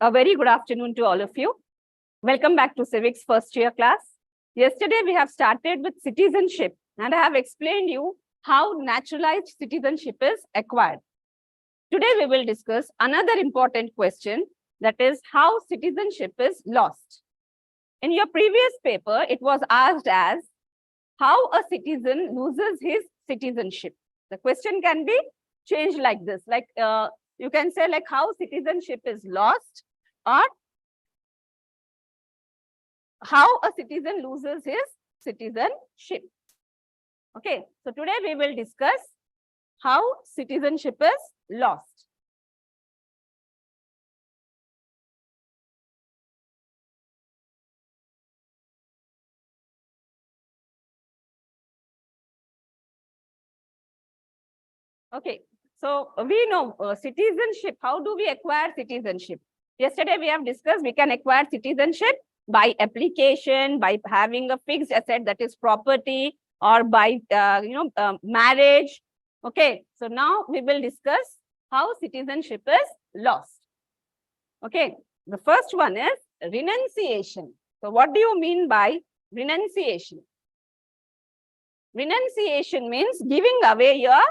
A very good afternoon to all of you. Welcome back to Civics first year class. Yesterday we have started with citizenship and I have explained you how naturalized citizenship is acquired. Today we will discuss another important question, that is how citizenship is lost. In your previous paper, it was asked as how a citizen loses his citizenship. The question can be changed like this, like you can say like how citizenship is lost or how a citizen loses his citizenship. Okay, so today we will discuss how citizenship is lost. Okay, so we know citizenship. How do we acquire citizenship? Yesterday we have discussed we can acquire citizenship by application, by having a fixed asset, that is property, or by marriage. Okay, so now we will discuss how citizenship is lost. Okay, the first one is renunciation. So what do you mean by renunciation? Renunciation means giving away your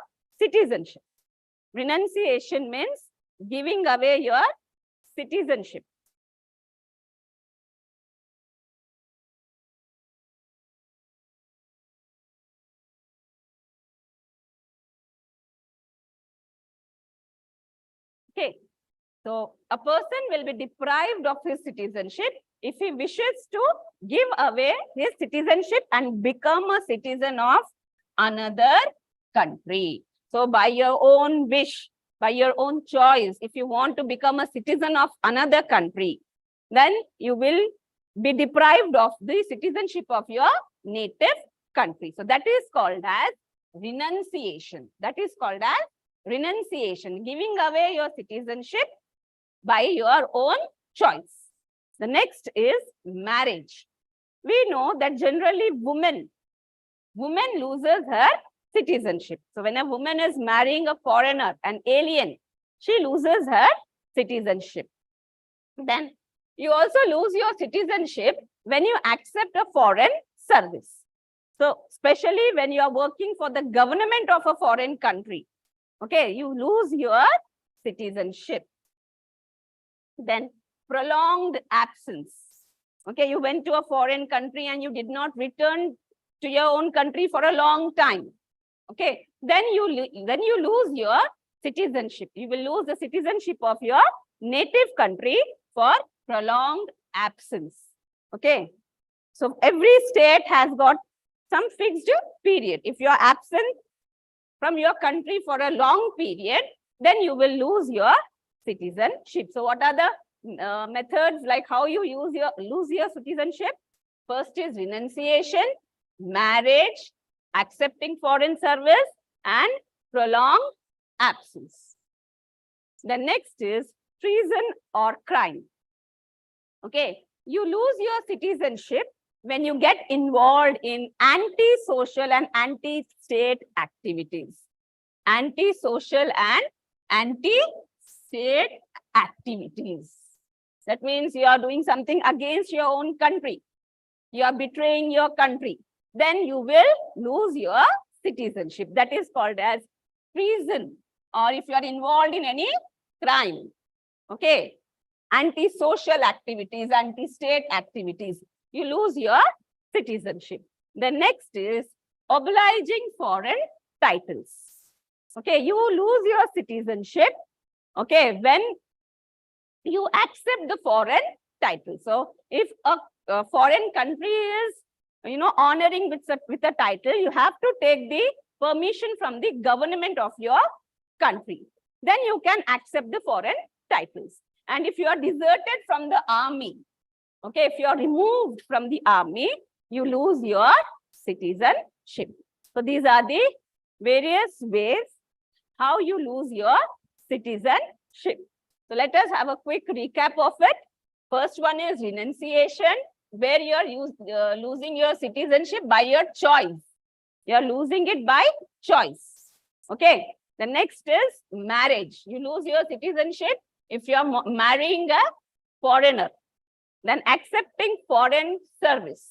citizenship. Renunciation means giving away your citizenship. Okay, so a person will be deprived of his citizenship if he wishes to give away his citizenship and become a citizen of another country. So by your own wish, by your own choice, if you want to become a citizen of another country, then you will be deprived of the citizenship of your native country. So that is called as renunciation. That is called as renunciation, giving away your citizenship by your own choice. The next is marriage. We know that generally woman loses her citizenship. So when a woman is marrying a foreigner, an alien, she loses her citizenship. Then you also lose your citizenship when you accept a foreign service. So especially when you are working for the government of a foreign country, okay, you lose your citizenship. Then prolonged absence. Okay, you went to a foreign country and you did not return to your own country for a long time. Okay, then you lose your citizenship. You will lose the citizenship of your native country for prolonged absence. Okay, so every state has got some fixed period. If you are absent from your country for a long period, then you will lose your citizenship. So what are the methods like how you lose your citizenship? First is renunciation, marriage, accepting foreign service, and prolonged absence. The next is treason or crime. Okay, you lose your citizenship when you get involved in anti-social and anti-state activities. Anti-social and anti-state activities. That means you are doing something against your own country. You are betraying your country. Then you will lose your citizenship. That is called as treason, or if you are involved in any crime. Okay, anti-social activities, anti-state activities, you lose your citizenship. The next is obliging foreign titles. Okay, you lose your citizenship, okay, when you accept the foreign title. So if a foreign country is honoring with a title, you have to take the permission from the government of your country. Then you can accept the foreign titles. And if you are deserted from the army, okay, if you are removed from the army, you lose your citizenship. So these are the various ways how you lose your citizenship. So let us have a quick recap of it. First one is renunciation, where you are losing your citizenship by your choice. You are losing it by choice. Okay. The next is marriage. You lose your citizenship if you are marrying a foreigner. Then accepting foreign service.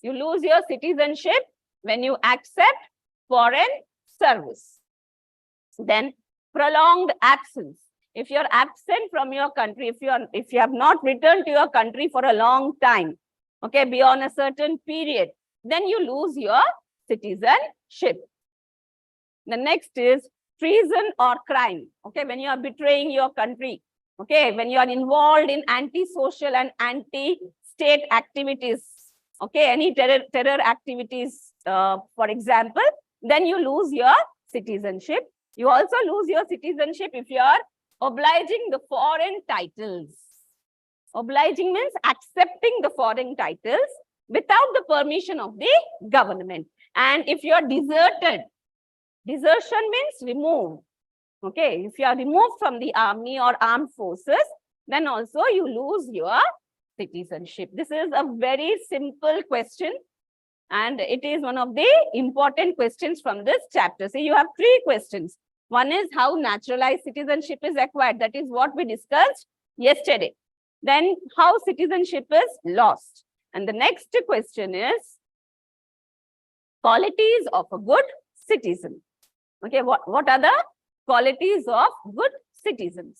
You lose your citizenship when you accept foreign service. Then prolonged absence. If you're absent from your country, if you have not returned to your country for a long time, okay, beyond a certain period, then you lose your citizenship. The next is treason or crime. Okay, when you are betraying your country, okay, when you are involved in anti-social and anti-state activities, okay, any terror activities, for example, then you lose your citizenship. You also lose your citizenship if you are obliging the foreign titles. Obliging means accepting the foreign titles without the permission of the government. And if you are deserted, desertion means removed. Okay, if you are removed from the army or armed forces, then also you lose your citizenship. This is a very simple question, and it is one of the important questions from this chapter. So you have 3 questions. One is how naturalized citizenship is acquired. That is what we discussed yesterday. Then how citizenship is lost. And the next question is qualities of a good citizen. Okay, what are the qualities of good citizens?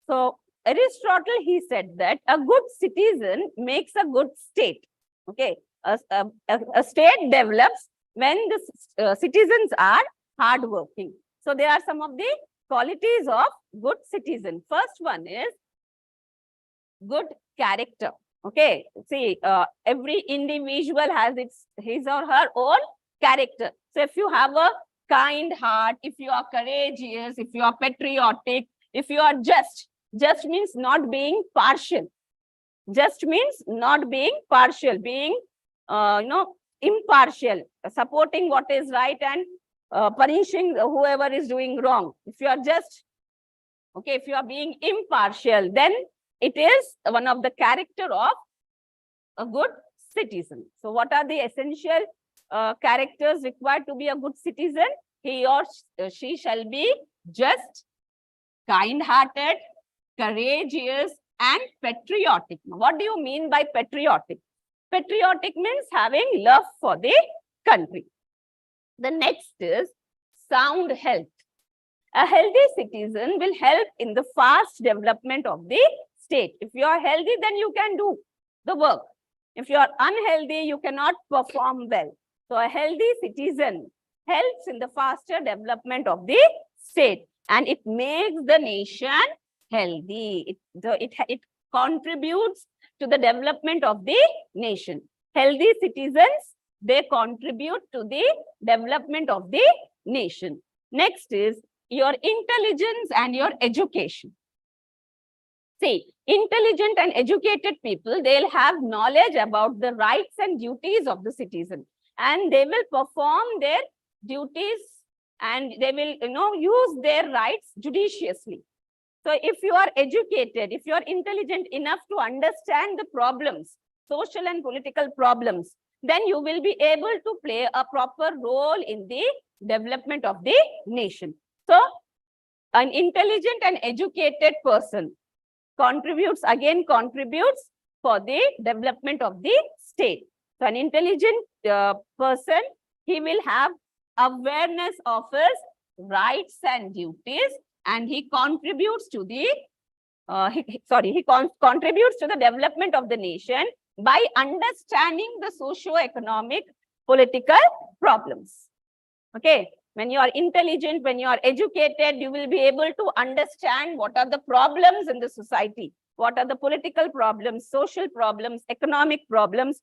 So Aristotle, he said that a good citizen makes a good state. Okay, a state develops when the citizens are hardworking. So there are some of the qualities of good citizen. First one is good character. Okay, see, every individual has his or her own character. So if you have a kind heart, if you are courageous, if you are patriotic, if you are just means not being partial. Just means not being partial, being impartial, supporting what is right and punishing whoever is doing wrong. If you are just, okay, if you are being impartial, then it is one of the character of a good citizen. So what are the essential characters required to be a good citizen? He or she shall be just, kind-hearted, courageous, and patriotic. What do you mean by patriotic? Patriotic means having love for the country. The next is sound health. A healthy citizen will help in the fast development of the state. If you are healthy, then you can do the work. If you are unhealthy, you cannot perform well. So a healthy citizen helps in the faster development of the state, and it makes the nation healthy. It contributes to the development of the nation. Healthy citizens, they contribute to the development of the nation. Next is your intelligence and your education. See, intelligent and educated people, they'll have knowledge about the rights and duties of the citizen, and they will perform their duties and they will, use their rights judiciously. So if you are educated, if you are intelligent enough to understand the problems, social and political problems, then you will be able to play a proper role in the development of the nation. So an intelligent and educated person contributes for the development of the state. So an intelligent person, he will have awareness of his rights and duties, and he contributes to the contributes to the development of the nation by understanding the socio-economic political problems. Okay, when you are intelligent, when you are educated, you will be able to understand what are the problems in the society, what are the political problems, social problems, economic problems.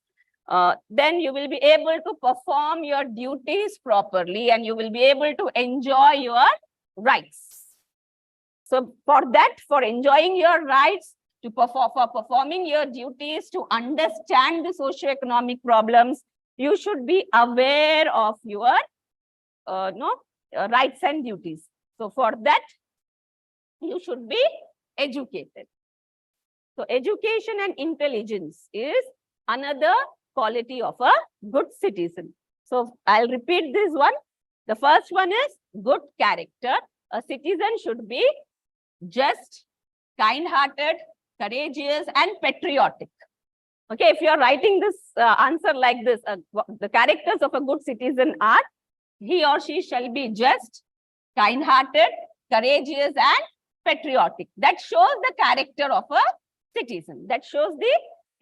Then you will be able to perform your duties properly, and you will be able to enjoy your rights. So for enjoying your rights, for performing your duties, to understand the socio-economic problems, you should be aware of your rights and duties. So for that, you should be educated. So education and intelligence is another quality of a good citizen. So I'll repeat this one. The first one is good character. A citizen should be just, kind-hearted, courageous, and patriotic. Okay, if you are writing this answer like this, the characters of a good citizen are: he or she shall be just, kind-hearted, courageous, and patriotic. That shows the character of a citizen. That shows the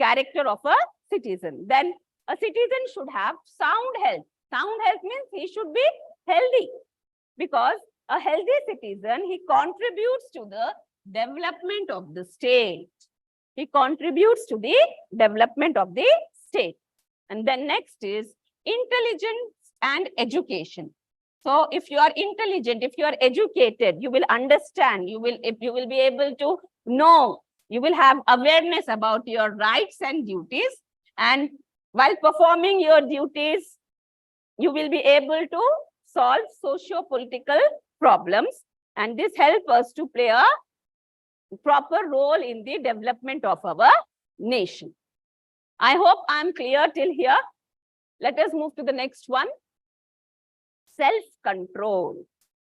character of a citizen. Then a citizen should have sound health. Sound health means he should be healthy, because a healthy citizen, he contributes to the development of the state. He contributes to the development of the state. And then next is intelligence and education. So if you are intelligent, if you are educated, you will understand, you will be able to know, you will have awareness about your rights and duties. And while performing your duties, you will be able to solve socio-political problems. And this helps us to play a proper role in the development of our nation. I hope I'm clear till here. Let us move to the next one. Self-control.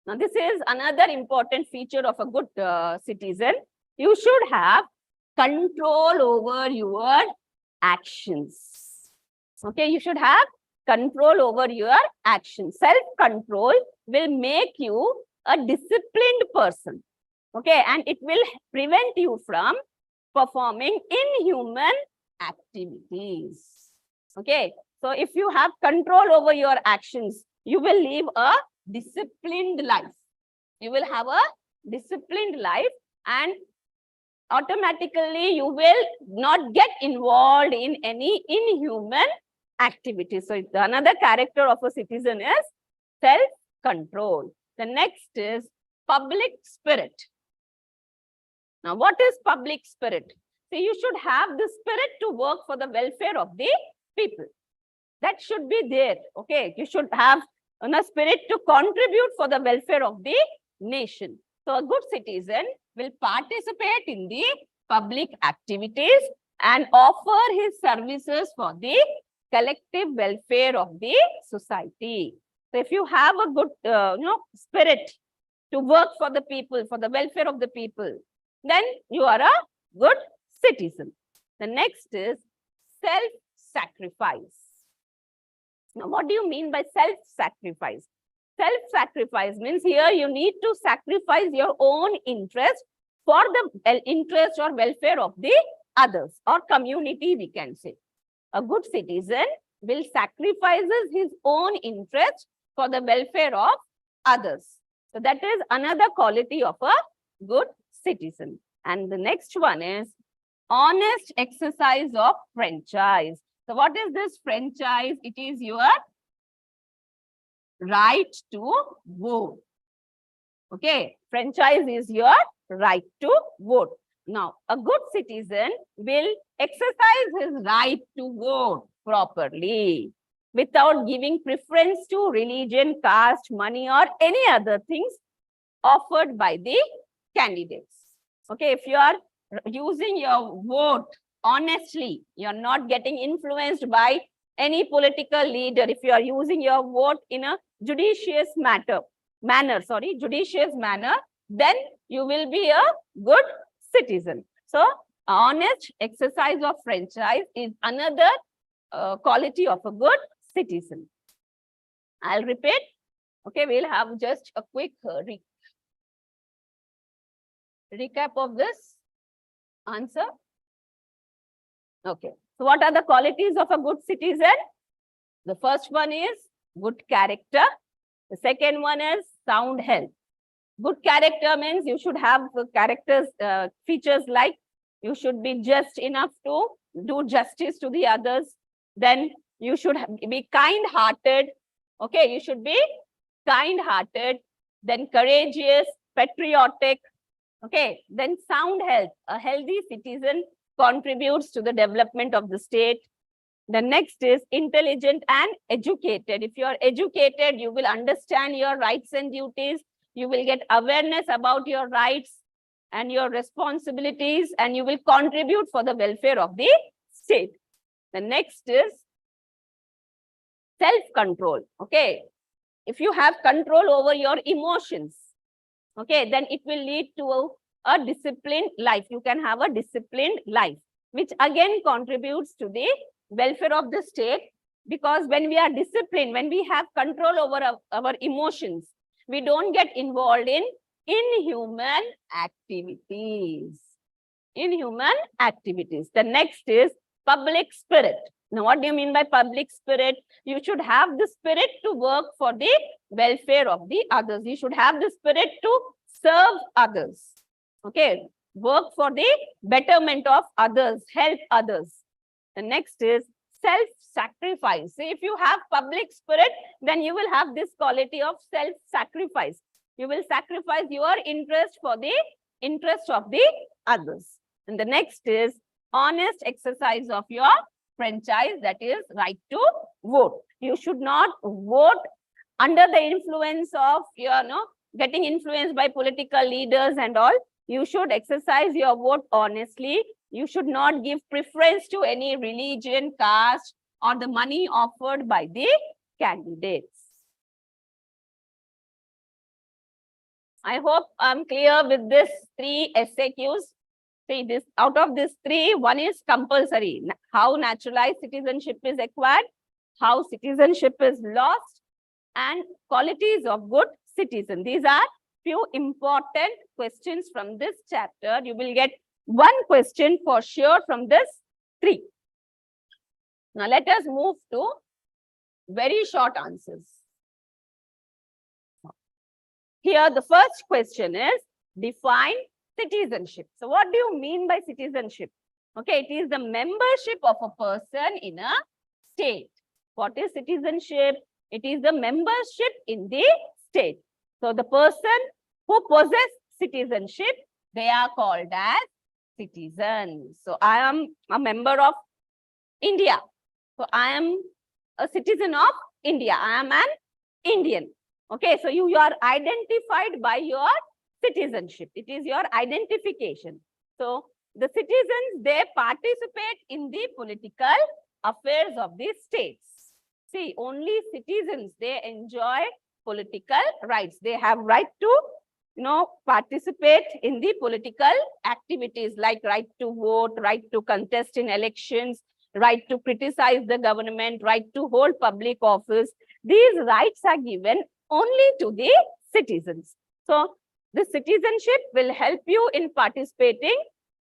Now, this is another important feature of a good citizen. You should have control over your actions. Okay, you should have control over your actions. Self-control will make you a disciplined person. Okay, and it will prevent you from performing inhuman activities. Okay, so if you have control over your actions, you will live a disciplined life. You will have a disciplined life, and automatically you will not get involved in any inhuman activities. So another character of a citizen is self-control. The next is public spirit. Now, what is public spirit? So you should have the spirit to work for the welfare of the people. That should be there. Okay, you should have a spirit to contribute for the welfare of the nation. So a good citizen will participate in the public activities and offer his services for the collective welfare of the society. So if you have a good spirit to work for the people, for the welfare of the people, then you are a good citizen. The next is self-sacrifice. Now, what do you mean by self-sacrifice? Self-sacrifice means here you need to sacrifice your own interest for the interest or welfare of the others or community, we can say. A good citizen will sacrifice his own interest for the welfare of others. So that is another quality of a good citizen. And the next one is honest exercise of franchise. So what is this franchise? It is your right to vote. Okay, franchise is your right to vote. Now, a good citizen will exercise his right to vote properly without giving preference to religion, caste, money, or any other things offered by the candidates. Okay, if you are using your vote honestly, you're not getting influenced by any political leader. If you are using your vote in a judicious manner, then you will be a good citizen. So, honest exercise of franchise is another quality of a good citizen. I'll repeat. Okay, we'll have just a quick recap of this answer. Okay, so what are the qualities of a good citizen? The first one is good character. The second one is sound health. Good character means you should have characters, features like you should be just enough to do justice to the others. Then you should be kind-hearted. Okay, you should be kind-hearted. Then courageous, patriotic. Okay, then sound health. A healthy citizen contributes to the development of the state. The next is intelligent and educated. If you are educated, you will understand your rights and duties. You will get awareness about your rights and your responsibilities, and you will contribute for the welfare of the state. The next is self-control. Okay, if you have control over your emotions, okay, then it will lead to a disciplined life. You can have a disciplined life, which again contributes to the welfare of the state. Because when we are disciplined, when we have control over our emotions, we don't get involved in inhuman activities. Inhuman activities. The next is public spirit. Now, what do you mean by public spirit? You should have the spirit to work for the welfare of the others. You should have the spirit to serve others. Okay, work for the betterment of others, help others. The next is self-sacrifice. See, if you have public spirit, then you will have this quality of self-sacrifice. You will sacrifice your interest for the interest of the others. And the next is honest exercise of your franchise, that is right to vote. You should not vote under the influence of getting influenced by political leaders and all. You should exercise your vote honestly. You should not give preference to any religion, caste, or the money offered by the candidates. I hope I'm clear with this 3 SAQs. See, this out of these 3, one is compulsory. How naturalized citizenship is acquired, how citizenship is lost, and qualities of good citizen. These are few important questions from this chapter. You will get 1 question for sure from this 3. Now let us move to very short answers. Here the first question is define citizenship. So what do you mean by citizenship? Okay, it is the membership of a person in a state. What is citizenship? It is the membership in the state. So the person who possess citizenship, they are called as citizens. So I am a member of India. So I am a citizen of India. I am an Indian. Okay, so you are identified by your citizenship. It is your identification. So the citizens, they participate in the political affairs of the states. See, only citizens, they enjoy political rights. They have right to, participate in the political activities like right to vote, right to contest in elections, right to criticize the government, right to hold public office. These rights are given only to the citizens. So the citizenship will help you in participating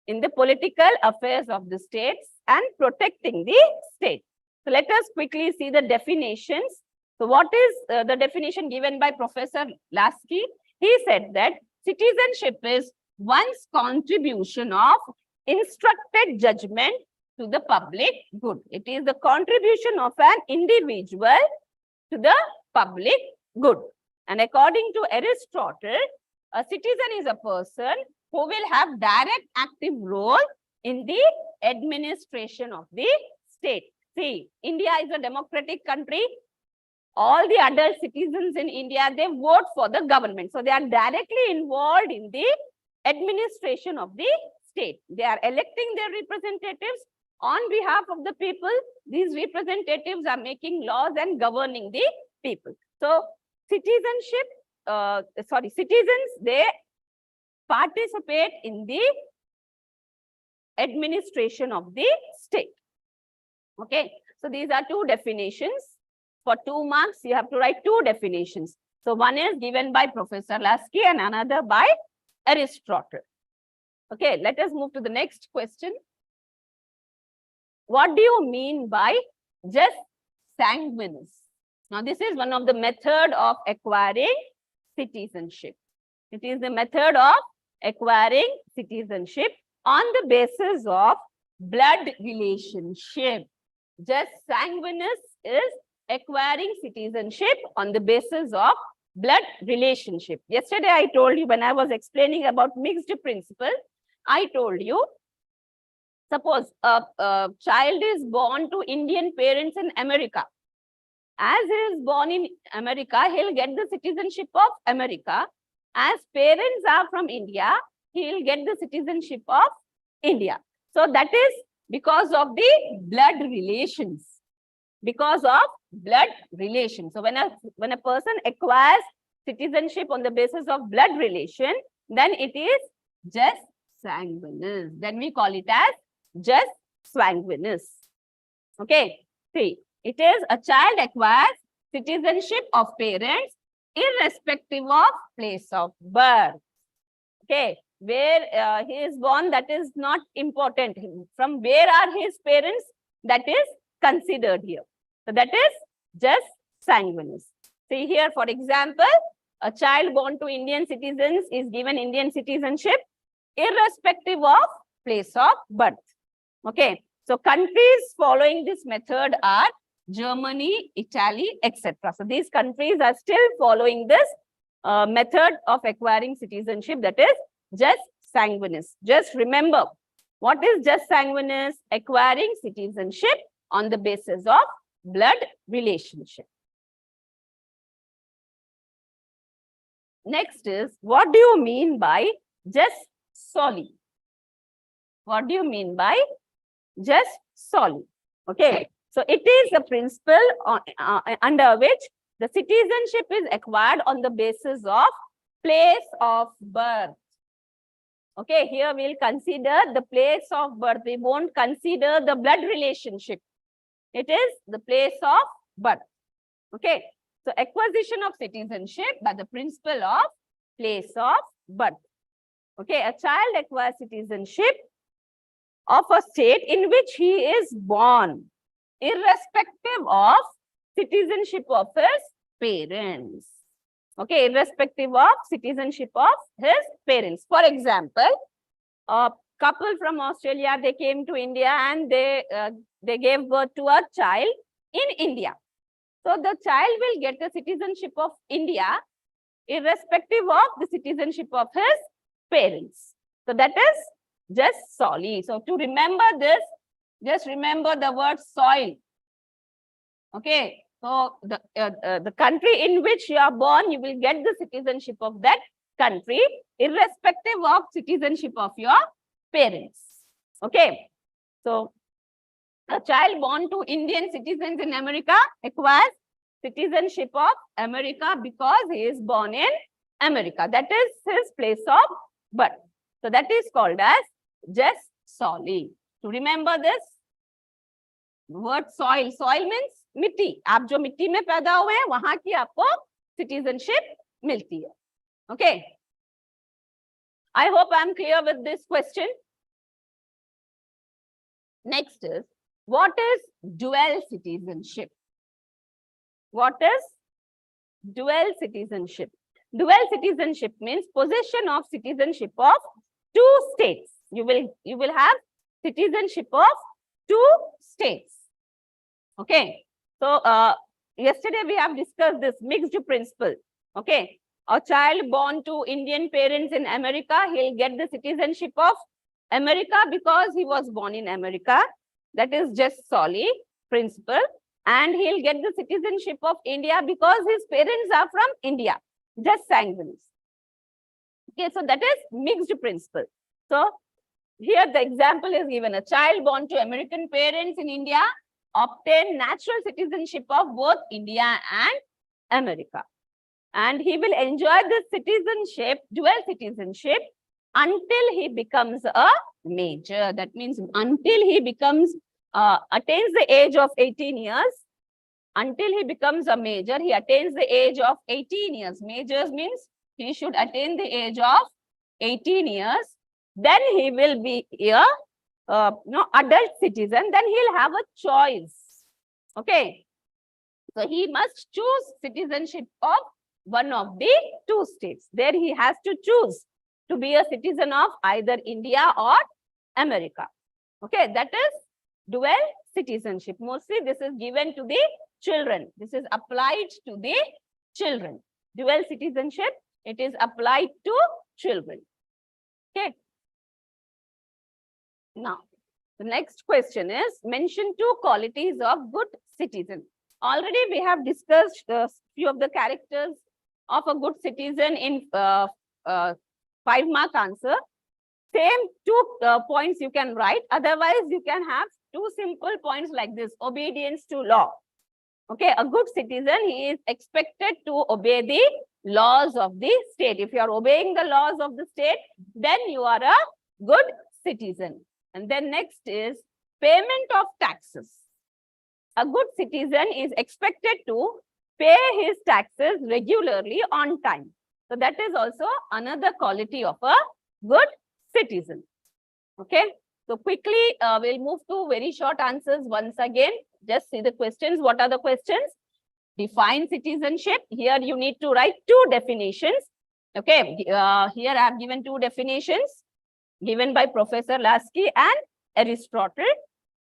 in the political affairs of the states and protecting the state. So let us quickly see the definitions. So what is the definition given by Professor Lasky? He said that citizenship is one's contribution of instructed judgment to the public good. It is the contribution of an individual to the public good. And according to Aristotle, a citizen is a person who will have direct active role in the administration of the state. See, India is a democratic country. All the adult citizens in India, they vote for the government. So they are directly involved in the administration of the state. They are electing their representatives on behalf of the people. These representatives are making laws and governing the people. So citizens, they participate in the administration of the state. Okay, so these are 2 definitions. For 2 marks, you have to write 2 definitions. So one is given by Professor Lasky and another by Aristotle. Okay, let us move to the next question. What do you mean by jus sanguinis? Now, this is one of the method of acquiring citizenship. It is the method of acquiring citizenship on the basis of blood relationship. Jus sanguinis is acquiring citizenship on the basis of blood relationship. Yesterday, I told you when I was explaining about mixed principle, I told you, suppose a child is born to Indian parents in America. As he is born in America, he'll get the citizenship of America. As parents are from India, he'll get the citizenship of India. So that is because of the blood relations. Because of blood relations. So when a person acquires citizenship on the basis of blood relation, then it is Jus sanguinis. Then we call it as jus sanguinis. Okay. See, it is a child acquires citizenship of parents irrespective of place of birth. Okay. Where he is born, that is not important. From where are his parents, that is considered here. So that is jus sanguinis. See here, for example, a child born to Indian citizens is given Indian citizenship irrespective of place of birth. Okay. So countries following this method are Germany, Italy, etc. So these countries are still following this method of acquiring citizenship, that is jus sanguinis. Just remember, what is jus sanguinis? Acquiring citizenship on the basis of blood relationship. Next is, what do you mean by jus soli? What do you mean by jus soli? Okay, so it is a principle under which the citizenship is acquired on the basis of place of birth. Okay, here we'll consider the place of birth. We won't consider the blood relationship. It is the place of birth. Okay, so acquisition of citizenship by the principle of place of birth. Okay, a child acquires citizenship of a state in which he is born, irrespective of citizenship of his parents. Okay, irrespective of citizenship of his parents. For example, a couple from Australia, they came to India and they gave birth to a child in India. So the child will get the citizenship of India irrespective of the citizenship of his parents. So that is jus soli. So to remember this, just remember the word soil. Okay. So the country in which you are born, you will get the citizenship of that country irrespective of citizenship of your parents. Okay. So a child born to Indian citizens in America acquires citizenship of America because he is born in America. That is his place of birth. So that is called as jus soli. To remember this word soil, soil means मिट्टी. आप जो मिट्टी में पैदा हुए हैं वहां की आपको citizenship मिलती है. Okay. I hope I am clear with this question. Next is, what is dual citizenship? What is dual citizenship? Dual citizenship means possession of citizenship of two states. You will have citizenship of two states. Okay. So yesterday we have discussed this mixed principle. Okay. A child born to Indian parents in America, he'll get the citizenship of America because he was born in America. That is jus soli principle. And he'll get the citizenship of India because his parents are from India. Jus sanguinis. Okay, so that is mixed principle. So here the example is given. A child born to American parents in India obtain natural citizenship of both India and America. And he will enjoy this citizenship, dual citizenship, until he becomes a major. That means until he becomes, attains the age of 18 years, until he becomes a major, he attains the age of 18 years. Majors means he should attain the age of 18 years. Then he will be a adult citizen. Then he'll have a choice. Okay. So he must choose citizenship of one of the two states. There he has to choose to be a citizen of either India or America. Okay, that is dual citizenship. Mostly this is given to the children. This is applied to the children. Dual citizenship, it is applied to children. Okay. Now, the next question is, mention two qualities of good citizen. Already we have discussed a few of the characters of a good citizen in 5-mark answer. Same two points you can write. Otherwise, you can have two simple points like this: obedience to law. Okay, a good citizen, he is expected to obey the laws of the state. If you are obeying the laws of the state, then you are a good citizen. And then next is payment of taxes. A good citizen is expected to pay his taxes regularly on time. So that is also another quality of a good citizen. Okay. So quickly, we'll move to very short answers once again. Just see the questions. What are the questions? Define citizenship. Here you need to write two definitions. Okay. Here I have given two definitions given by Professor Lasky and Aristotle.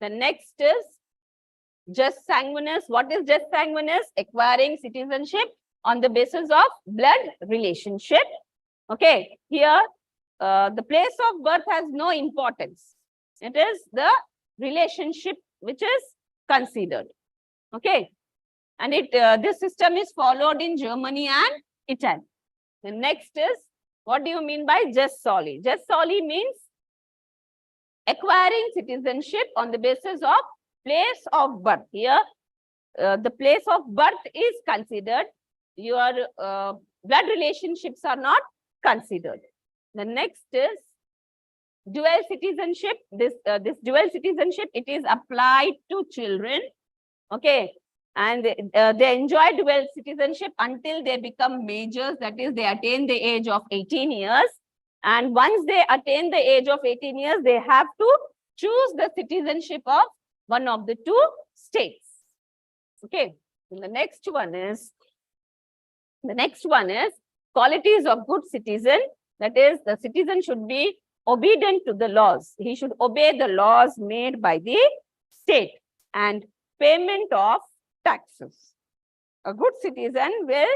The next is just sanguineous. What is just sanguineous? Acquiring citizenship on the basis of blood relationship. Okay. Here, the place of birth has no importance. It is the relationship which is considered. Okay. And this system is followed in Germany and Italy. The next is, what do you mean by jus soli? Jus soli means acquiring citizenship on the basis of place of birth. Here, the place of birth is considered. Your blood relationships are not considered. The next is dual citizenship. This dual citizenship, it is applied to children. Okay. And they enjoy dual citizenship until they become majors. That is, they attain the age of 18 years. And once they attain the age of 18 years, they have to choose the citizenship of one of the two states. Okay. And the next one is qualities of good citizen. That is, the citizen should be obedient to the laws. He should obey the laws made by the state and payment of taxes. A good citizen will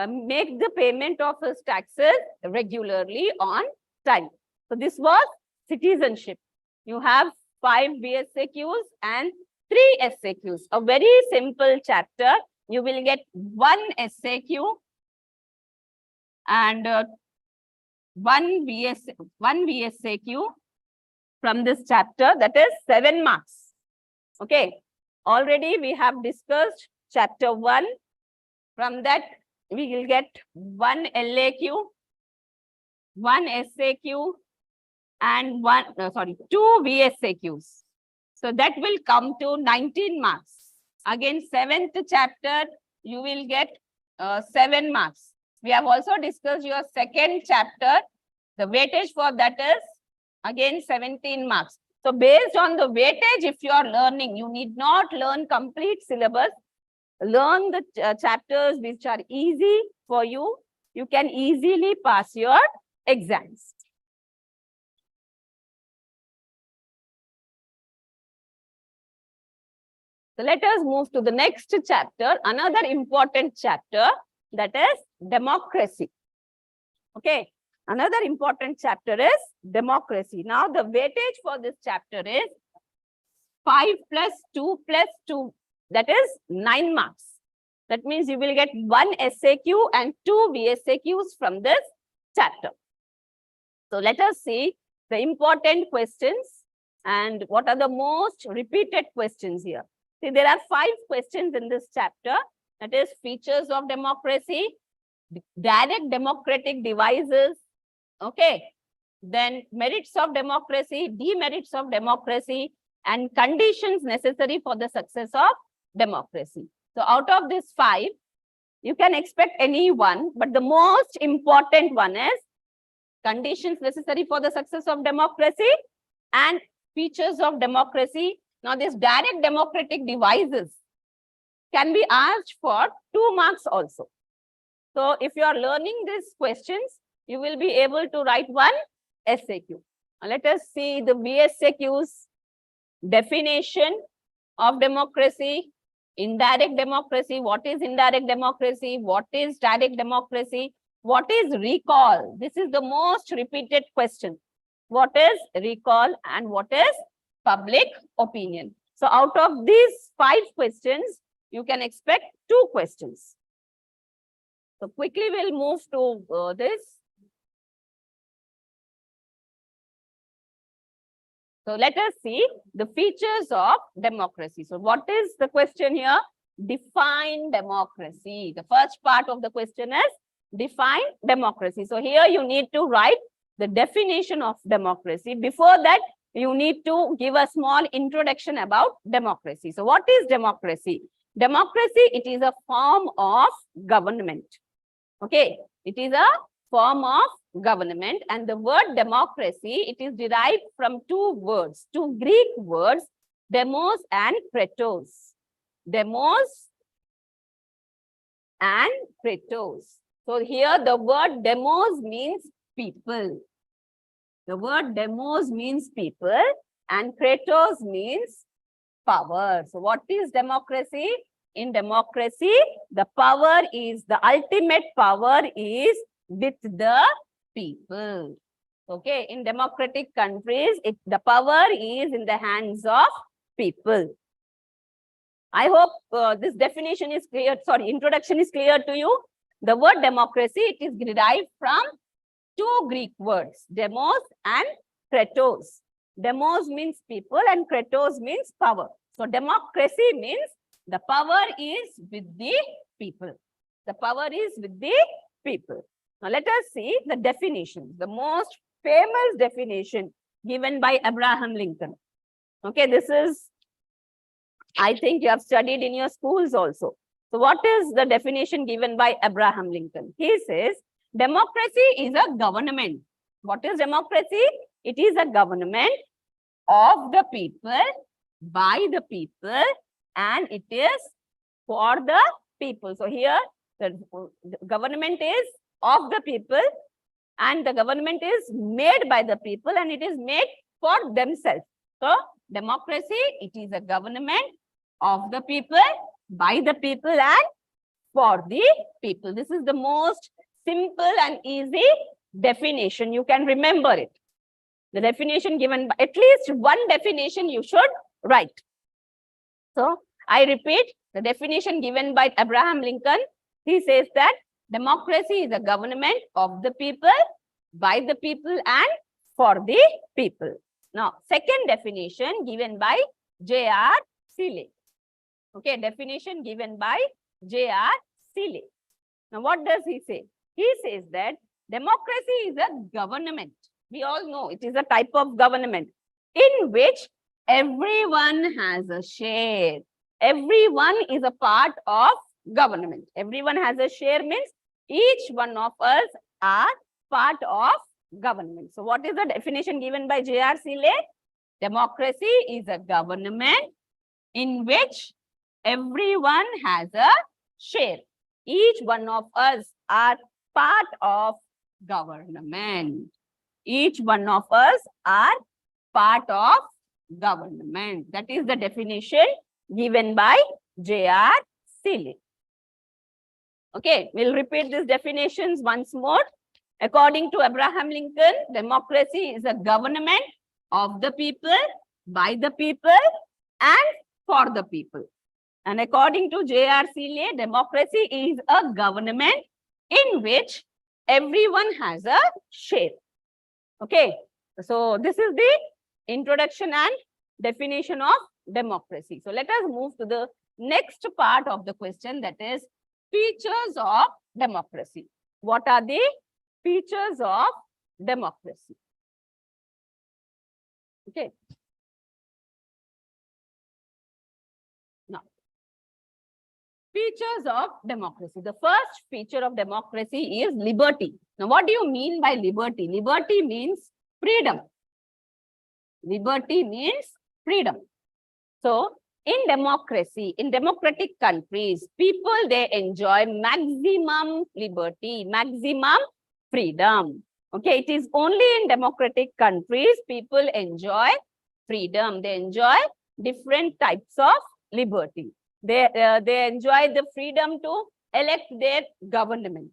make the payment of his taxes regularly on time. So this was citizenship. You have 5 BSAQs and 3 SAQs. A very simple chapter. You will get 1 SAQ and 1 BSAQ from this chapter. That is 7 marks. Okay. Already we have discussed chapter 1. From that, we will get 1 LAQ, 1 SAQ, and 2 VSAQs. So that will come to 19 marks. Again, 7th chapter, you will get 7 marks. We have also discussed your 2nd chapter. The weightage for that is again 17 marks. So based on the weightage, if you are learning, you need not learn complete syllabus. Learn the chapters which are easy for you. You can easily pass your exams. So let us move to the next chapter, another important chapter, that is democracy. Okay. Another important chapter is democracy. Now, the weightage for this chapter is 5 plus 2 plus 2. That is 9 marks. That means you will get 1 SAQ and 2 VSAQs from this chapter. So let us see the important questions and what are the most repeated questions here. See, there are 5 questions in this chapter. That is features of democracy, direct democratic devices. Okay. Then merits of democracy, demerits of democracy, and conditions necessary for the success of democracy. So out of these 5, you can expect any one, but the most important one is conditions necessary for the success of democracy and features of democracy. Now, these direct democratic devices can be asked for 2 marks also. So if you are learning these questions, you will be able to write 1 SAQ. Now, let us see the VSAQs. Definition of democracy, indirect democracy. What is indirect democracy? What is direct democracy? What is recall? This is the most repeated question. What is recall and what is public opinion? So out of these 5 questions, you can expect 2 questions. So quickly we'll move to this. So let us see the features of democracy. So what is the question here? define democracy. The first part of the question is define democracy. So here you need to write the definition of democracy. Before that, you need to give a small introduction about democracy. So what is democracy? Democracy, it is a form of government. Okay, it is a form of government, and the word democracy, it is derived from two Greek words, demos and kratos. Demos and kratos. So here the word demos means people. The word demos means people and kratos means power. So what is democracy? In democracy, the power is, the ultimate power is with the people. Okay, in democratic countries, the power is in the hands of people. I hope this definition is clear, introduction is clear to you. The word democracy, it is derived from two Greek words, demos and kratos. Demos means people and kratos means power. So democracy means the power is with the people. The power is with the people. Now let us see the definition, the most famous definition given by Abraham Lincoln. Okay, this is, I think you have studied in your schools also. So what is the definition given by Abraham Lincoln? He says, democracy is a government. What is democracy? It is a government of the people, by the people, and it is for the people. So here, the government is of the people, and the government is made by the people, and it is made for themselves. So democracy, it is a government of the people, by the people, and for the people. This is the most simple and easy definition. You can remember it. The definition given, by, at least one definition you should write. So I repeat, the definition given by Abraham Lincoln, he says that democracy is a government of the people, by the people, and for the people. Now, second definition given by J.R. Seeley. Okay, definition given by J.R. Seeley. Now, what does he say? He says that democracy is a government. We all know it is a type of government in which everyone has a share. Everyone is a part of government. Everyone has a share means each one of us are part of government. So what is the definition given by J.R. Seeley? Democracy is a government in which everyone has a share. Each one of us are part of government. Each one of us are part of government. That is the definition given by J.R. Seeley. Okay, we'll repeat these definitions once more. According to Abraham Lincoln, democracy is a government of the people, by the people, and for the people. And according to J.R. Seeley, democracy is a government in which everyone has a share. Okay, so this is the introduction and definition of democracy. So let us move to the next part of the question, that is features of democracy. What are the features of democracy? Okay. Now, features of democracy. The first feature of democracy is liberty. Now, what do you mean by liberty? Liberty means freedom. Liberty means freedom. So, in democracy, in democratic countries, people, they enjoy maximum liberty, maximum freedom. Okay, it is only in democratic countries people enjoy freedom. They enjoy different types of liberty. They enjoy the freedom to elect their government.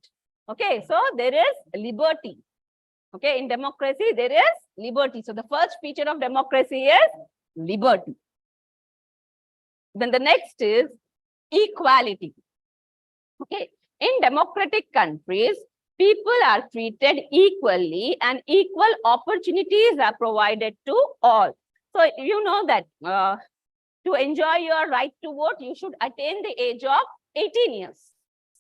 Okay, so there is liberty. Okay, in democracy, there is liberty. So the first feature of democracy is liberty. Then the next is equality. Okay, in democratic countries, people are treated equally and equal opportunities are provided to all. So you know that to enjoy your right to vote, you should attain the age of 18 years.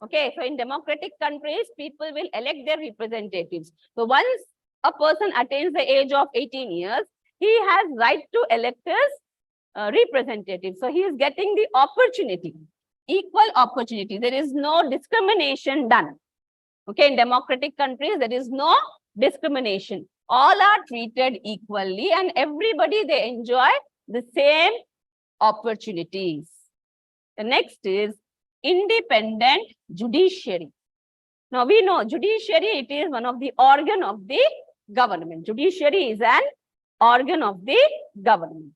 Okay, so in democratic countries, people will elect their representatives. So once a person attains the age of 18 years, he has right to elect his representative. So he is getting the opportunity, equal opportunity. There is no discrimination done. Okay, in democratic countries, there is no discrimination. All are treated equally and everybody, they enjoy the same opportunities. The next is independent judiciary. Now we know judiciary, it is one of the organ of the government. Judiciary is an organ of the government.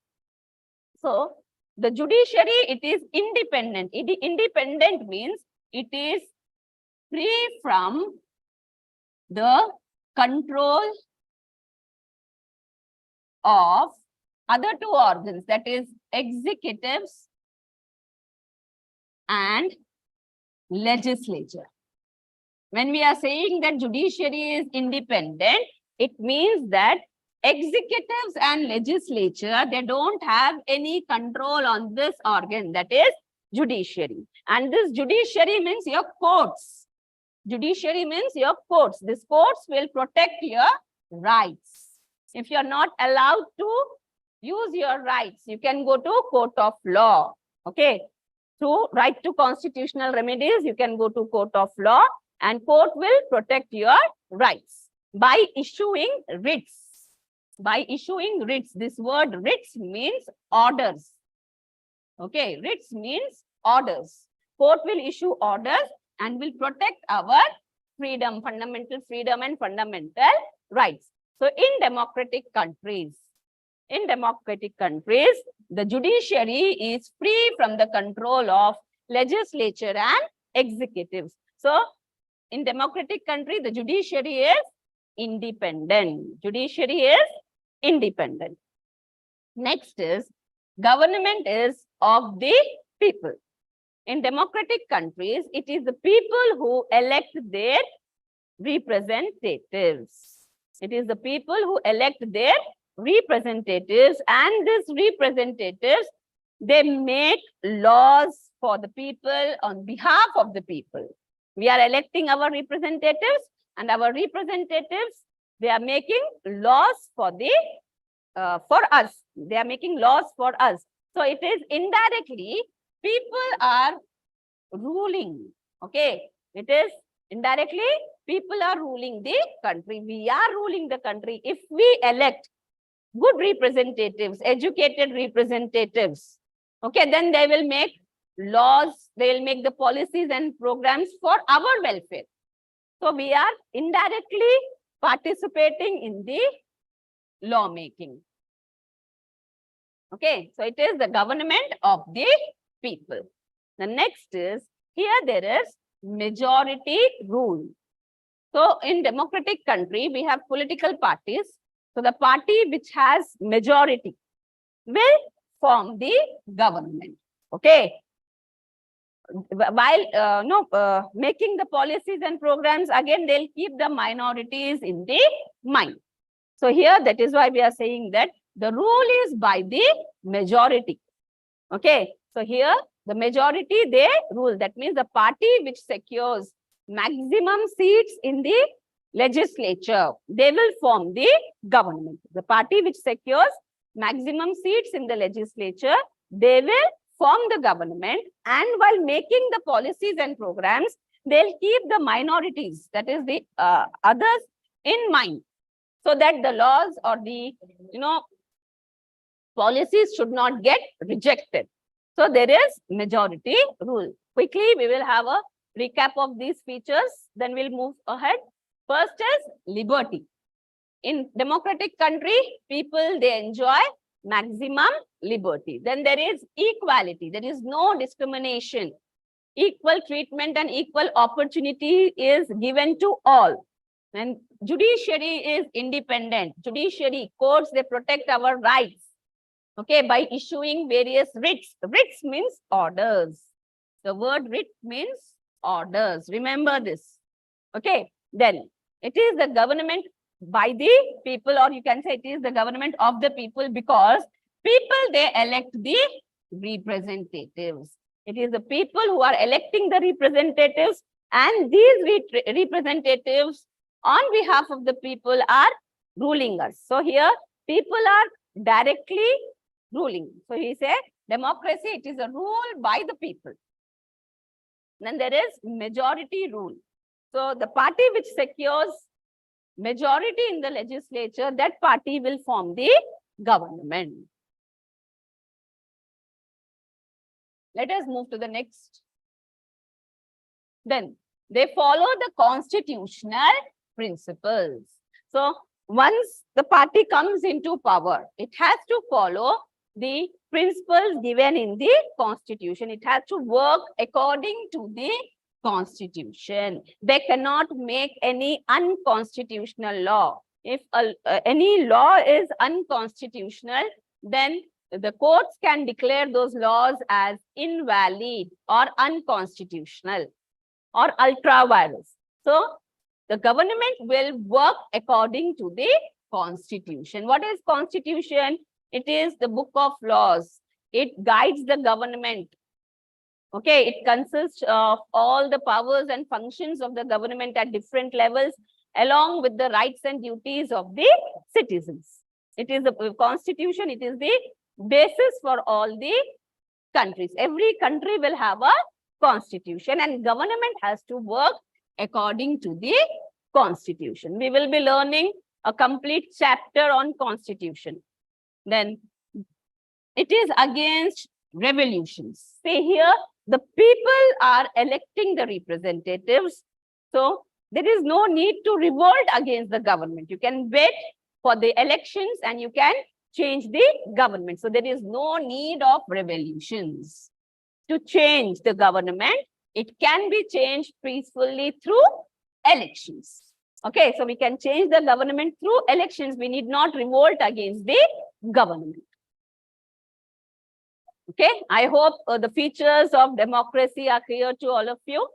So the judiciary, it is independent. Independent means it is free from the control of other two organs, that is executives and legislature. When we are saying that judiciary is independent, it means that executives and legislature, they don't have any control on this organ, that is judiciary. And this judiciary means your courts. Judiciary means your courts. These courts will protect your rights. If you are not allowed to use your rights, you can go to court of law. Okay. To right to constitutional remedies, you can go to court of law and court will protect your rights by issuing writs. By issuing writs, this word writs means orders. Okay, writs means orders. Court will issue orders and will protect our freedom, fundamental freedom and fundamental rights. So in democratic countries, the judiciary is free from the control of legislature and executives. So in democratic country, the judiciary is independent. Judiciary is independent. Next is government is of the people. In democratic countries, it is the people who elect their representatives. It is the people who elect their representatives, and these representatives, they make laws for the people on behalf of the people. We are electing our representatives, and our representatives, they are making laws for the for us. They are making laws for us. So it is indirectly people are ruling. Okay, it is indirectly people are ruling the country. We are ruling the country. If we elect good representatives, educated representatives, okay, then they will make laws, they will make the policies and programs for our welfare. So we are indirectly participating in the lawmaking. Okay, so it is the government of the people. The next is, here there is majority rule. So in democratic country, we have political parties. So the party which has majority will form the government. Okay. While making the policies and programs, again, they'll keep the minorities in the mind. So here, that is why we are saying that the rule is by the majority. Okay. So here, the majority, they rule. That means the party which secures maximum seats in the legislature, they will form the government. The party which secures maximum seats in the legislature, they will form the government, and while making the policies and programs, they'll keep the minorities, that is the others, in mind, so that the laws or the policies should not get rejected. So there is majority rule. Quickly, we will have a recap of these features, then we'll move ahead. First is liberty. In democratic country, people, they enjoy maximum liberty. Then there is equality. There is no discrimination. Equal treatment and equal opportunity is given to all. And judiciary is independent. Judiciary, courts, they protect our rights. Okay, by issuing various writs. Writs means orders. The word writ means orders. Remember this. Okay, then it is the government by the people, or you can say it is the government of the people, because people, they elect the representatives. It is the people who are electing the representatives, and these representatives on behalf of the people are ruling us. So here people are directly ruling. So he said democracy, it is a rule by the people. Then there is majority rule. So the party which secures majority in the legislature, that party will form the government. Let us move to the next. Then they follow the constitutional principles. So once the party comes into power, it has to follow the principles given in the constitution. It has to work according to the constitution. They cannot make any unconstitutional law. If any law is unconstitutional, then the courts can declare those laws as invalid or unconstitutional or ultra vires. So the government will work according to the constitution. What is constitution? It is the book of laws. It guides the government. Okay, it consists of all the powers and functions of the government at different levels, along with the rights and duties of the citizens. It is the constitution, it is the basis for all the countries. Every country will have a constitution, and government has to work according to the constitution. We will be learning a complete chapter on constitution. Then it is against revolutions. See here, the people are electing the representatives. So there is no need to revolt against the government. You can wait for the elections and you can change the government. So there is no need of revolutions to change the government. It can be changed peacefully through elections. Okay, so we can change the government through elections. We need not revolt against the government. Okay, I hope the features of democracy are clear to all of you.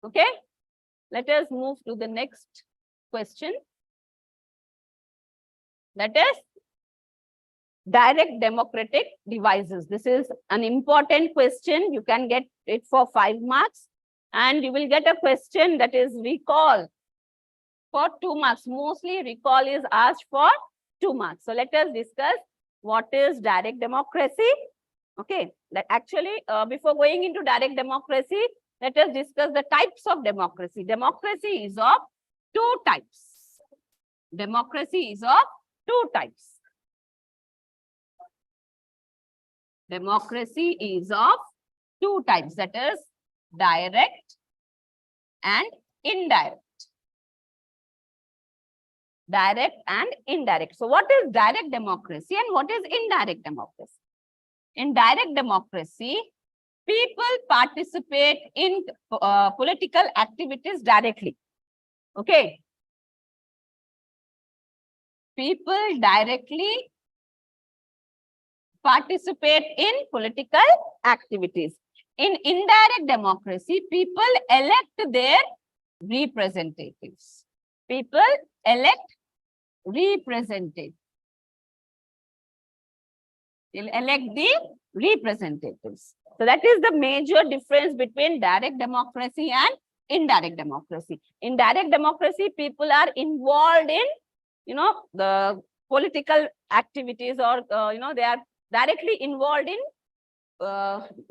Okay, let us move to the next question. That is direct democratic devices. This is an important question. You can get it for 5 marks, and you will get a question that is recall for 2 marks. Mostly recall is asked for 2 marks. So let us discuss what is direct democracy. Okay, that actually before going into direct democracy, let us discuss the types of democracy. Democracy is of 2 types. Democracy is of 2 types. Democracy is of 2 types, that is direct and indirect. Direct and indirect. So what is direct democracy and what is indirect democracy? In direct democracy, people participate in political activities directly. Okay. People directly participate in political activities. In indirect democracy, people elect their representatives. People elect representatives. They'll elect the representatives. So that is the major difference between direct democracy and indirect democracy. In direct democracy, people are involved in, the political activities, or, they are directly involved in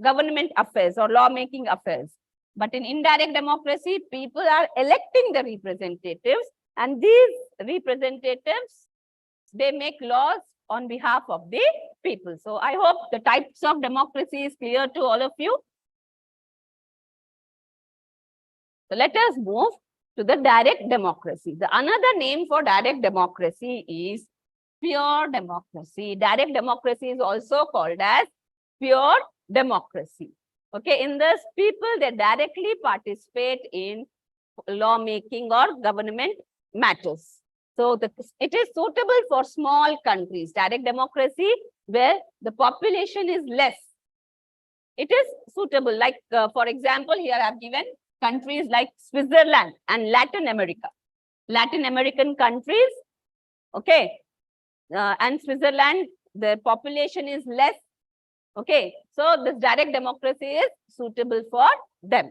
government affairs or lawmaking affairs. But in indirect democracy, people are electing the representatives, and these representatives, they make laws on behalf of the people. So I hope the types of democracy is clear to all of you. So let us move to the direct democracy. The another name for direct democracy is pure democracy. Direct democracy is also called as pure democracy. Okay, in this, people, they directly participate in lawmaking or government matters. So it is suitable for small countries. Direct democracy, where the population is less, it is suitable. Like, for example, here I have given countries like Switzerland and Latin America. Latin American countries, okay, and Switzerland, the population is less, Okay, so this direct democracy is suitable for them.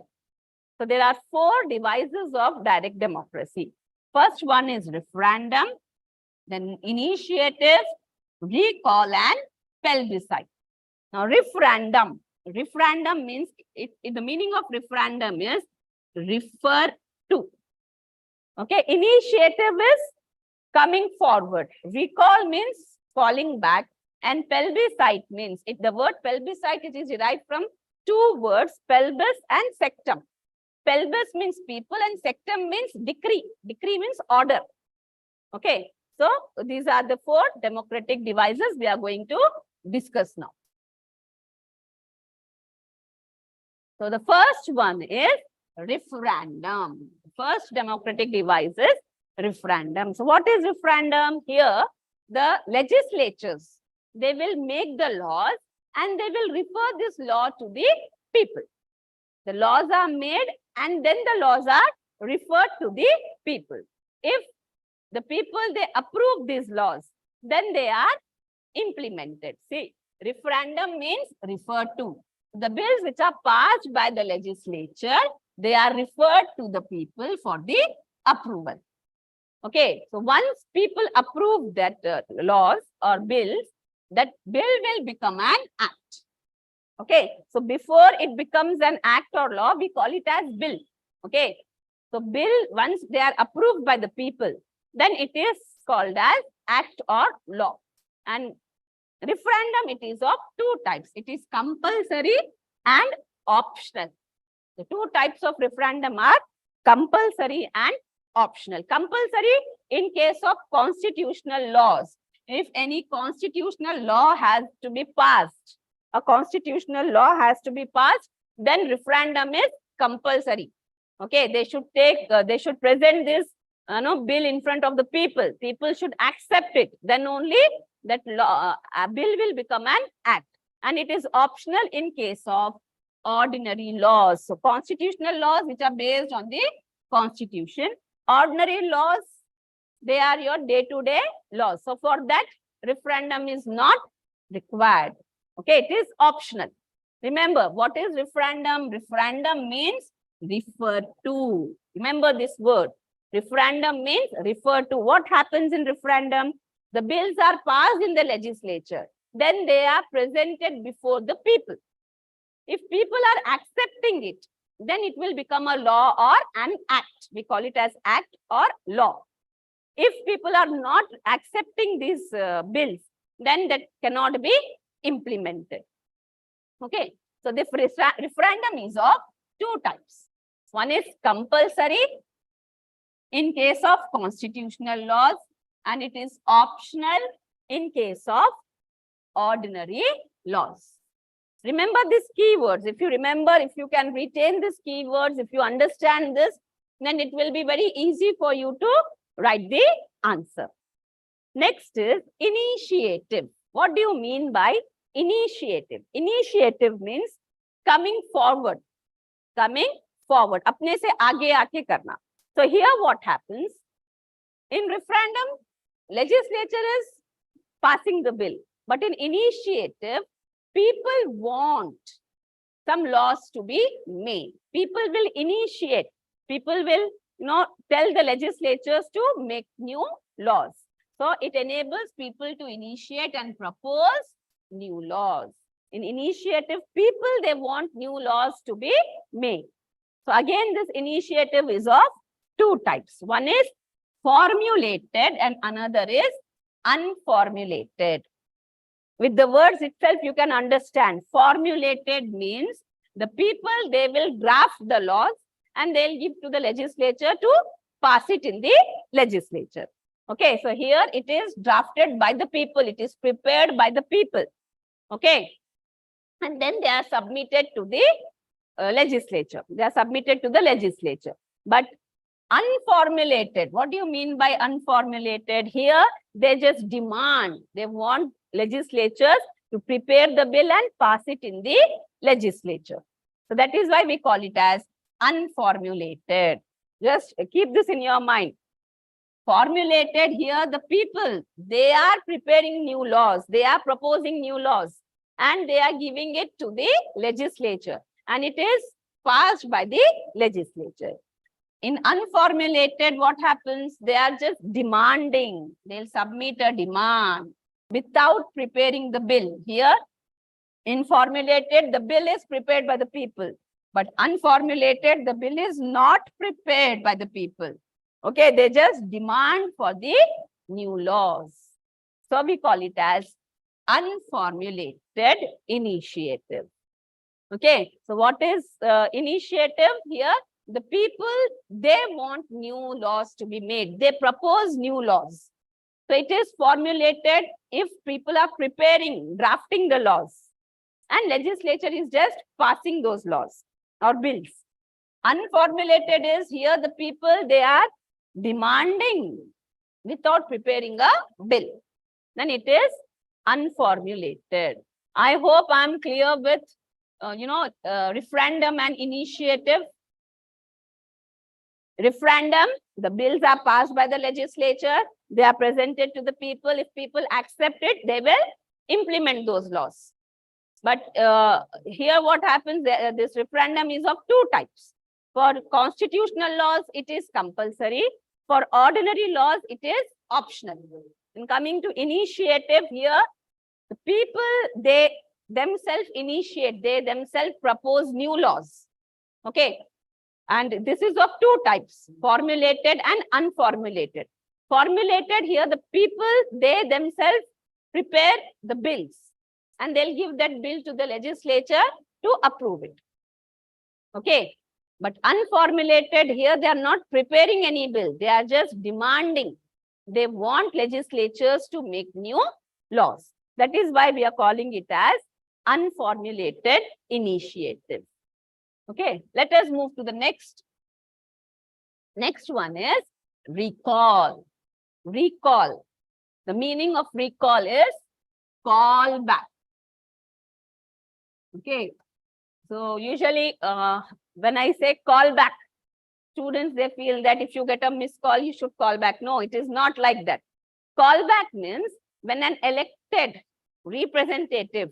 So there are 4 devices of direct democracy. First one is referendum, then initiative, recall, and plebiscite. Now, referendum means, the meaning of referendum is refer to. Okay, initiative is coming forward. Recall means falling back. And plebiscite means, the word plebiscite, it is derived from 2 words, pelbis and sectum. Pelbis means people and sectum means decree. Decree means order. Okay, so these are the 4 democratic devices we are going to discuss now. So the first one is referendum. First democratic device is referendum. So what is referendum? Here, the legislatures, they will make the laws and they will refer this law to the people. The laws are made and then the laws are referred to the people. If the people, they approve these laws, then they are implemented. See, referendum means refer to. The bills which are passed by the legislature, they are referred to the people for the approval. Okay, so once people approve that laws or bills, that bill will become an act. Okay, so before it becomes an act or law, we call it as bill. Okay, so bill, once they are approved by the people, then it is called as act or law. And referendum, it is of 2 types. It is compulsory and optional. The 2 types of referendum are compulsory and optional. Compulsory in case of constitutional laws. If any constitutional law has to be passed, a constitutional law has to be passed, then referendum is compulsory. Okay, they should present this bill in front of the people. People should accept it. Then only that law, bill will become an act. And it is optional in case of ordinary laws. So constitutional laws which are based on the constitution. Ordinary laws, they are your day-to-day laws. So for that, referendum is not required. Okay, it is optional. Remember, what is referendum? Referendum means refer to. Remember this word. Referendum means refer to. What happens in referendum? The bills are passed in the legislature. Then they are presented before the people. If people are accepting it, then it will become a law or an act. We call it as act or law. If people are not accepting these bills, then that cannot be implemented. Okay, so the referendum is of 2 types. One is compulsory in case of constitutional laws, and it is optional in case of ordinary laws. Remember these keywords. If you remember, if you can retain these keywords, if you understand this, then it will be very easy for you to write the answer. Next is initiative. What do you mean by initiative? Initiative means coming forward. Coming forward. Apne se aage aake karna. So here what happens? In referendum, legislature is passing the bill. But in initiative, people want some laws to be made. People will initiate. People will tell the legislatures to make new laws. So it enables people to initiate and propose new laws. In initiative, people, they want new laws to be made. So again, this initiative is of 2 types. One is formulated and another is unformulated. With the words itself, you can understand. Formulated means the people, they will draft the laws and they'll give to the legislature to pass it in the legislature. Okay, so here it is drafted by the people. It is prepared by the people. Okay, and then they are submitted to the legislature. They are submitted to the legislature. But unformulated, what do you mean by unformulated? Here, they just demand. They want legislatures to prepare the bill and pass it in the legislature. So that is why we call it as unformulated. Just keep this in your mind. Formulated, here the people, they are preparing new laws. They are proposing new laws. and they are giving it to the legislature, and it is passed by the legislature. In unformulated, what happens? They are just demanding. They'll submit a demand without preparing the bill. Here, in formulated, the bill is prepared by the people. But unformulated, the bill is not prepared by the people. Okay, they just demand for the new laws. So we call it as unformulated initiative. Okay, so what is initiative here? The people, they want new laws to be made. They propose new laws. So it is formulated if people are preparing, drafting the laws, and legislature is just passing those laws or bills. Unformulated is here the people, they are demanding without preparing a bill. Then it is unformulated. I hope I'm clear with, referendum and initiative. Referendum, the bills are passed by the legislature. They are presented to the people. If people accept it, they will implement those laws. But here what happens, this referendum is of two types. For constitutional laws, it is compulsory. For ordinary laws, it is optional. In coming to initiative here, the people, they themselves initiate, they themselves propose new laws. Okay. And this is of two types, formulated and unformulated. Formulated here, the people, they themselves prepare the bills and they'll give that bill to the legislature to approve it. Okay. But unformulated here, they are not preparing any bill. They are just demanding. They want legislatures to make new laws. That is why we are calling it as unformulated initiative. Okay, let us move to the next. Next one is recall. Recall. The meaning of recall is call back. Okay, so usually when I say call back, students, they feel that if you get a missed call, you should call back. No, it is not like that. Call back means when an elected representative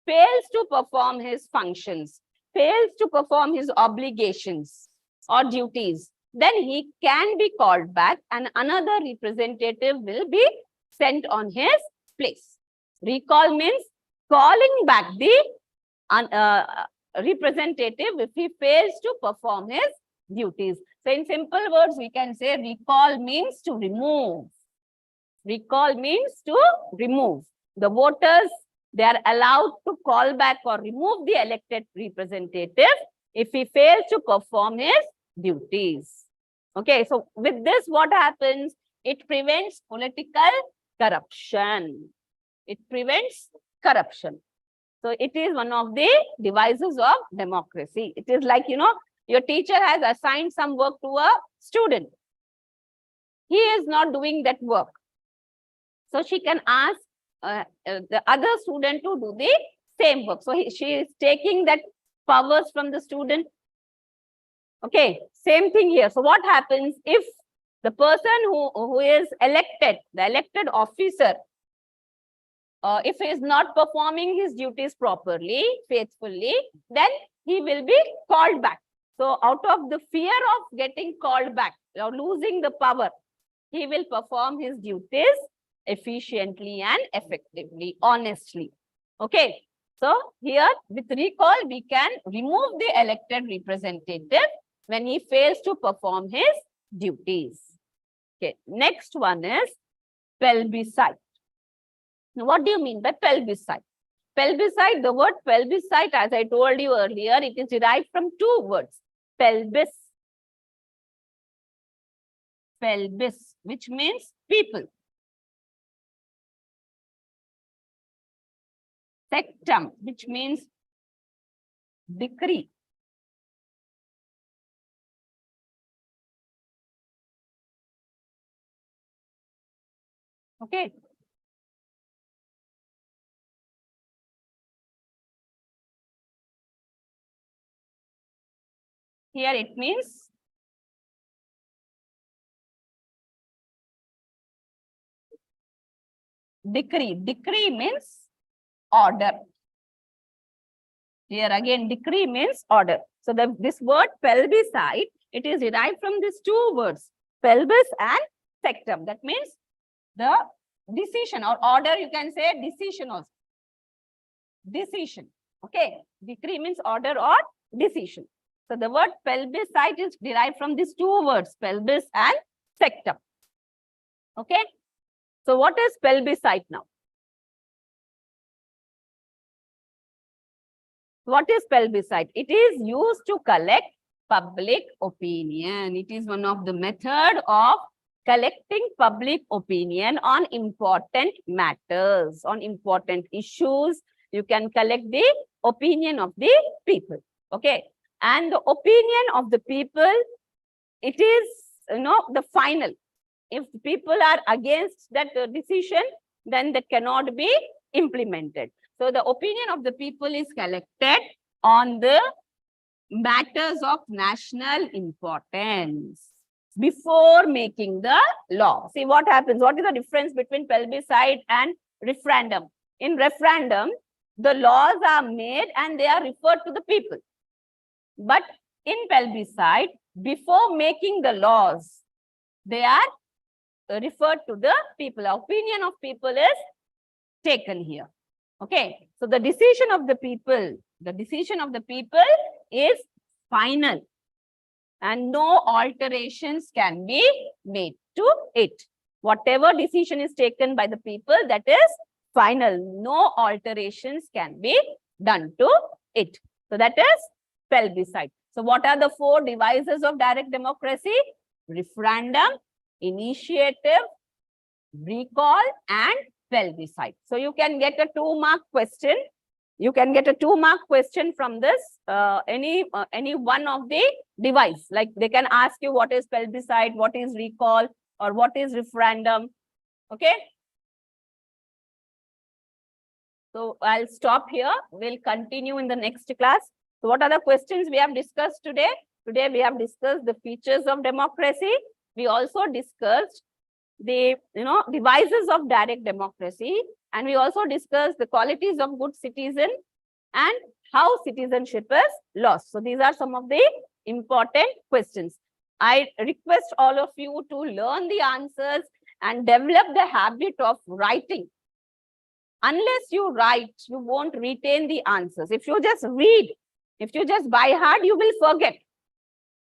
fails to perform his functions, fails to perform his obligations or duties, then he can be called back and another representative will be sent on his place. Recall means calling back the representative if he fails to perform his duties. So in simple words, we can say recall means to remove. Recall means to remove. The voters, they are allowed to call back or remove the elected representative if he fails to perform his duties. Okay, so with this, what happens? It prevents political corruption. It prevents corruption. So it is one of the devices of democracy. It is like, your teacher has assigned some work to a student. He is not doing that work. So she can ask the other student to do the same work. So she is taking that powers from the student. Okay, same thing here. So what happens if the person who is elected, the elected officer, if he is not performing his duties properly, faithfully, then he will be called back. So out of the fear of getting called back or losing the power, he will perform his duties efficiently and effectively, honestly. Okay. So here with recall, we can remove the elected representative when he fails to perform his duties. Okay. Next one is plebiscite. Now, what do you mean by plebiscite? Plebiscite, the word plebiscite, as I told you earlier, it is derived from two words. Pelbis. Pelbis, which means people. Sectum, which means decree. Okay. Here it means decree. Decree means order. Here again, decree means order. So this word pelbicide, it is derived from these two words, pelvis and sectum. That means the decision or order, you can say decision also. Decision. Okay. Decree means order or decision. So the word pelbicide is derived from these two words, pelvis and sectum. Okay. So what is pelbicide now? What is pelbicide? It is used to collect public opinion. It is one of the method of collecting public opinion on important matters, on important issues. You can collect the opinion of the people. Okay. And the opinion of the people, it is, the final. If people are against that decision, then that cannot be implemented. So the opinion of the people is collected on the matters of national importance before making the law. See what happens. What is the difference between pelbicide and referendum? In referendum, the laws are made and they are referred to the people. But in pelbicide, before making the laws, they are referred to the people. Opinion of people is taken here. Okay. So the decision of the people is final and no alterations can be made to it. Whatever decision is taken by the people, that is final. No alterations can be done to it. So that is pelbicide. So what are the four devices of direct democracy? Referendum, initiative, recall, and pelbicide. So you can get a 2-mark question. You can get a 2-mark question from this, any one of the device. Like they can ask you what is pelbicide, what is recall, or what is referendum. Okay. So I'll stop here. We'll continue in the next class. So what are the questions we have discussed today? Today we have discussed the features of democracy. We also discussed the devices of direct democracy, and we also discussed the qualities of good citizen and how citizenship is lost. So these are some of the important questions. I request all of you to learn the answers and develop the habit of writing. Unless you write, you won't retain the answers. If you just read, if you just by heart, you will forget.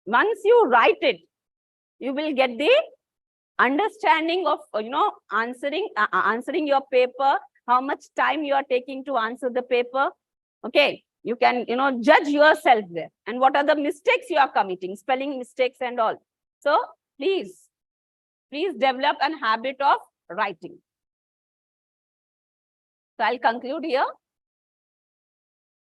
Once you write it, you will get the understanding of answering your paper, how much time you are taking to answer the paper. Okay, you can judge yourself there, and what are the mistakes you are committing, spelling mistakes and all. So please develop a habit of writing. So I'll conclude here.